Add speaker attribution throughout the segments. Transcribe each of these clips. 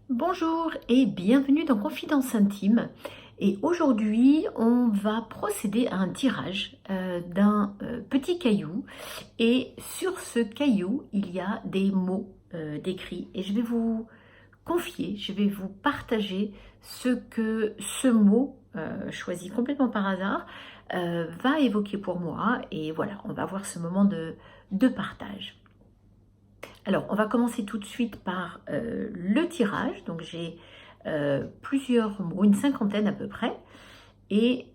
Speaker 1: Bonjour et bienvenue dans Confidence Intime. Et aujourd'hui, on va procéder à un tirage d'un petit caillou. Et sur ce caillou, il y a des mots décrits. Et je vais vous confier, je vais vous partager ce que ce mot, choisi complètement par hasard, va évoquer pour moi. Et voilà, on va avoir ce moment de partage. Alors, on va commencer tout de suite par le tirage. Donc, j'ai plusieurs mots, une cinquantaine à peu près. Et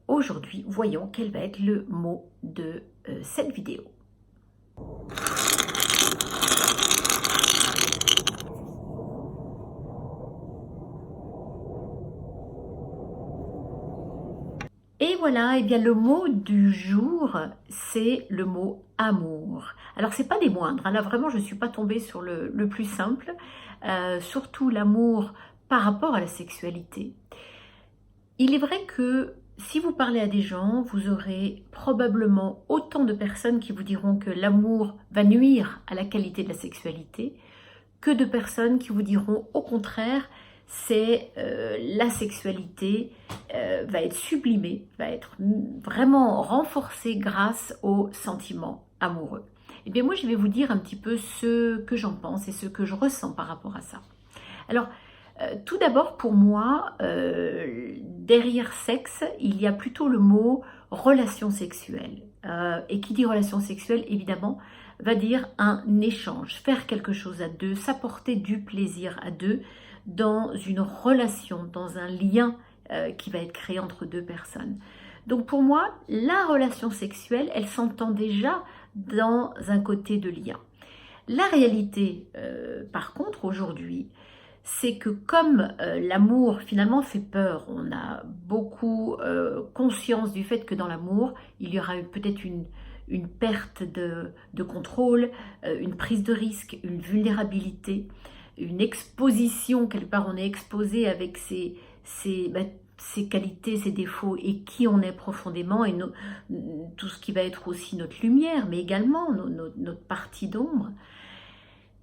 Speaker 1: aujourd'hui, voyons quel va être le mot de cette vidéo. Et voilà, et bien le mot du jour, c'est le mot amour. Alors, c'est pas des moindres, hein. Là, vraiment, je ne suis pas tombée sur le plus simple. Surtout l'amour par rapport à la sexualité. Il est vrai que si vous parlez à des gens, vous aurez probablement autant de personnes qui vous diront que l'amour va nuire à la qualité de la sexualité, que de personnes qui vous diront au contraire, c'est la sexualité va être sublimée, va être vraiment renforcée grâce aux sentiments amoureux. Et bien moi, je vais vous dire un petit peu ce que j'en pense et ce que je ressens par rapport à ça. Alors, tout d'abord, pour moi, derrière sexe, il y a plutôt le mot relation sexuelle. Et qui dit relation sexuelle, évidemment, va dire un échange, faire quelque chose à deux, s'apporter du plaisir à deux dans une relation, dans un lien qui va être créé entre deux personnes. Donc pour moi, la relation sexuelle, elle s'entend déjà dans un côté de lien. La réalité, par contre, aujourd'hui, c'est que comme l'amour finalement fait peur, on a beaucoup conscience du fait que dans l'amour, il y aura peut-être une perte de contrôle, une prise de risque, une vulnérabilité, une exposition, quelque part on est exposé avec ses qualités, ses défauts et qui on est profondément et tout ce qui va être aussi notre lumière, mais également notre partie d'ombre.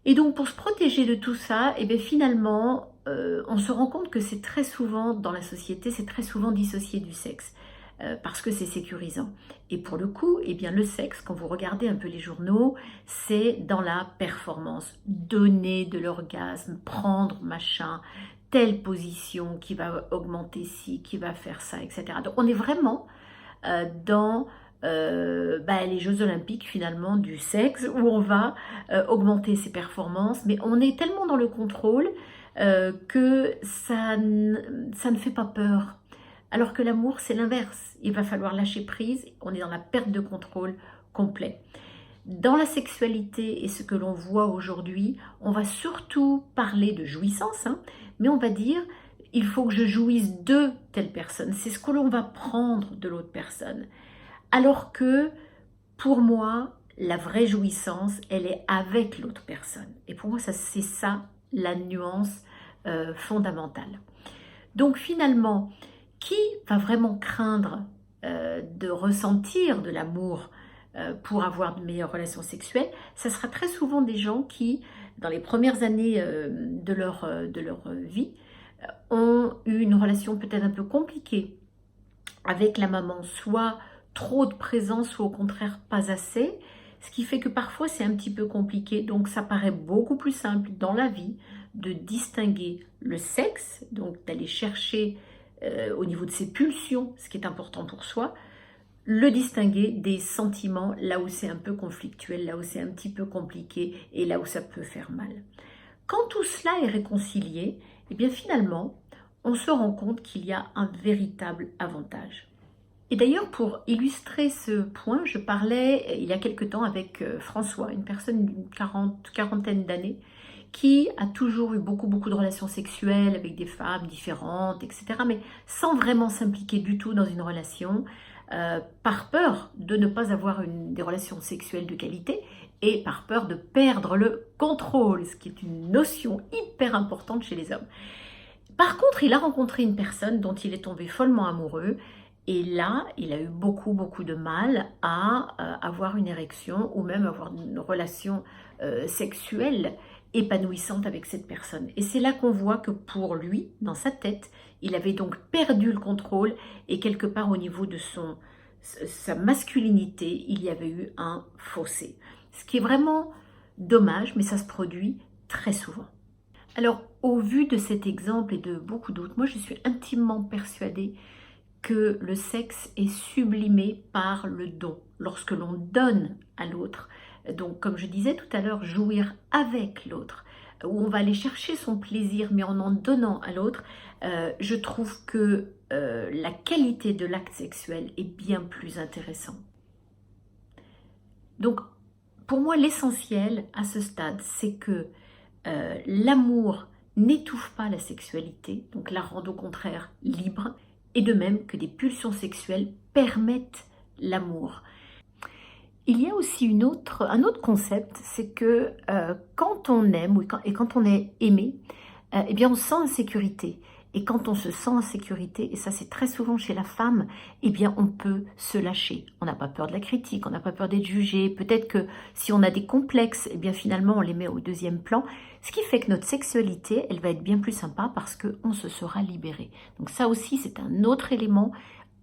Speaker 1: Et donc pour se protéger de tout ça, et bien finalement, on se rend compte que c'est très souvent dans la société, c'est très souvent dissocié du sexe, parce que c'est sécurisant. Et pour le coup, eh bien le sexe, quand vous regardez un peu les journaux, c'est dans la performance, donner de l'orgasme, prendre machin, telle position qui va augmenter ci, qui va faire ça, etc. Donc on est vraiment dans les Jeux Olympiques finalement du sexe où on va augmenter ses performances, mais on est tellement dans le contrôle que ça ne fait pas peur. Alors que l'amour, c'est l'inverse. Il va falloir lâcher prise, on est dans la perte de contrôle complet. Dans la sexualité et ce que l'on voit aujourd'hui, on va surtout parler de jouissance, hein, mais on va dire il faut que je jouisse de telle personne. C'est ce que l'on va prendre de l'autre personne. Alors que pour moi, la vraie jouissance, elle est avec l'autre personne. Et pour moi, c'est ça la nuance fondamentale. Donc finalement, qui va vraiment craindre de ressentir de l'amour pour avoir de meilleures relations sexuelles? Ça sera très souvent des gens qui, dans les premières années de leur vie, ont eu une relation peut-être un peu compliquée avec la maman, soit trop de présence, soit au contraire pas assez, ce qui fait que parfois c'est un petit peu compliqué, donc ça paraît beaucoup plus simple dans la vie de distinguer le sexe, donc d'aller chercher au niveau de ses pulsions, ce qui est important pour soi, le distinguer des sentiments là où c'est un peu conflictuel, là où c'est un petit peu compliqué et là où ça peut faire mal. Quand tout cela est réconcilié, et bien finalement, on se rend compte qu'il y a un véritable avantage. Et d'ailleurs, pour illustrer ce point, je parlais il y a quelque temps avec François, une personne d'une quarantaine d'années, qui a toujours eu beaucoup de relations sexuelles avec des femmes différentes, etc., mais sans vraiment s'impliquer du tout dans une relation, par peur de ne pas avoir des relations sexuelles de qualité et par peur de perdre le contrôle, ce qui est une notion hyper importante chez les hommes. Par contre, il a rencontré une personne dont il est tombé follement amoureux. Et là, il a eu beaucoup de mal à avoir une érection ou même avoir une relation sexuelle. épanouissante avec cette personne. Et c'est là qu'on voit que pour lui, dans sa tête, il avait donc perdu le contrôle et quelque part au niveau de sa masculinité, il y avait eu un fossé. Ce qui est vraiment dommage, mais ça se produit très souvent. Alors, au vu de cet exemple et de beaucoup d'autres, moi je suis intimement persuadée que le sexe est sublimé par le don, lorsque l'on donne à l'autre. Donc, comme je disais tout à l'heure, jouir avec l'autre, où on va aller chercher son plaisir, mais en donnant à l'autre, je trouve que la qualité de l'acte sexuel est bien plus intéressante. Donc, pour moi, l'essentiel à ce stade, c'est que l'amour n'étouffe pas la sexualité, donc la rend au contraire libre, et de même que des pulsions sexuelles permettent l'amour. Il y a aussi un autre concept, c'est que quand on aime et quand on est aimé, eh bien on se sent en sécurité. Et quand on se sent en sécurité, et ça c'est très souvent chez la femme, eh bien on peut se lâcher. On n'a pas peur de la critique, on n'a pas peur d'être jugé. Peut-être que si on a des complexes, eh bien finalement on les met au deuxième plan. Ce qui fait que notre sexualité, elle va être bien plus sympa parce qu'on se sera libéré. Donc ça aussi c'est un autre élément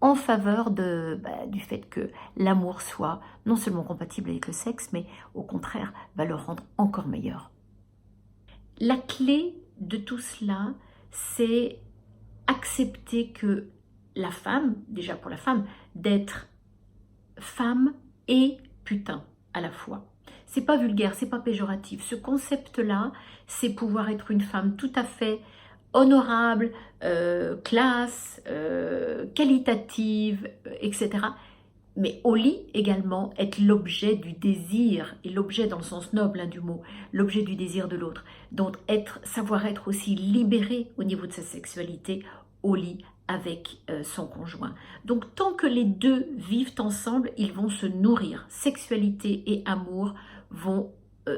Speaker 1: en faveur du fait que l'amour soit non seulement compatible avec le sexe, mais au contraire va le rendre encore meilleur. La clé de tout cela, c'est accepter que la femme, déjà pour la femme, d'être femme et putain à la fois. C'est pas vulgaire, c'est pas péjoratif. Ce concept-là, c'est pouvoir être une femme tout à fait honorable, classe, qualitative, etc. Mais au lit également être l'objet du désir, et l'objet dans le sens noble du mot, l'objet du désir de l'autre. Donc savoir être aussi libéré au niveau de sa sexualité au lit avec son conjoint. Donc tant que les deux vivent ensemble, ils vont se nourrir. Sexualité et amour vont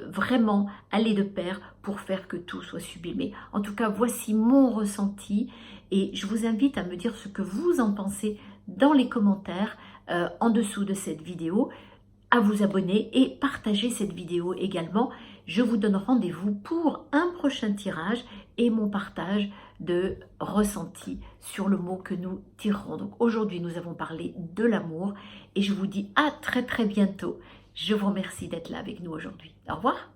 Speaker 1: vraiment aller de pair pour faire que tout soit sublimé. En tout cas, voici mon ressenti et je vous invite à me dire ce que vous en pensez dans les commentaires en dessous de cette vidéo, à vous abonner et partager cette vidéo également. Je vous donne rendez-vous pour un prochain tirage et mon partage de ressenti sur le mot que nous tirerons. Donc aujourd'hui, nous avons parlé de l'amour et je vous dis à très bientôt. Je vous remercie d'être là avec nous aujourd'hui. Au revoir.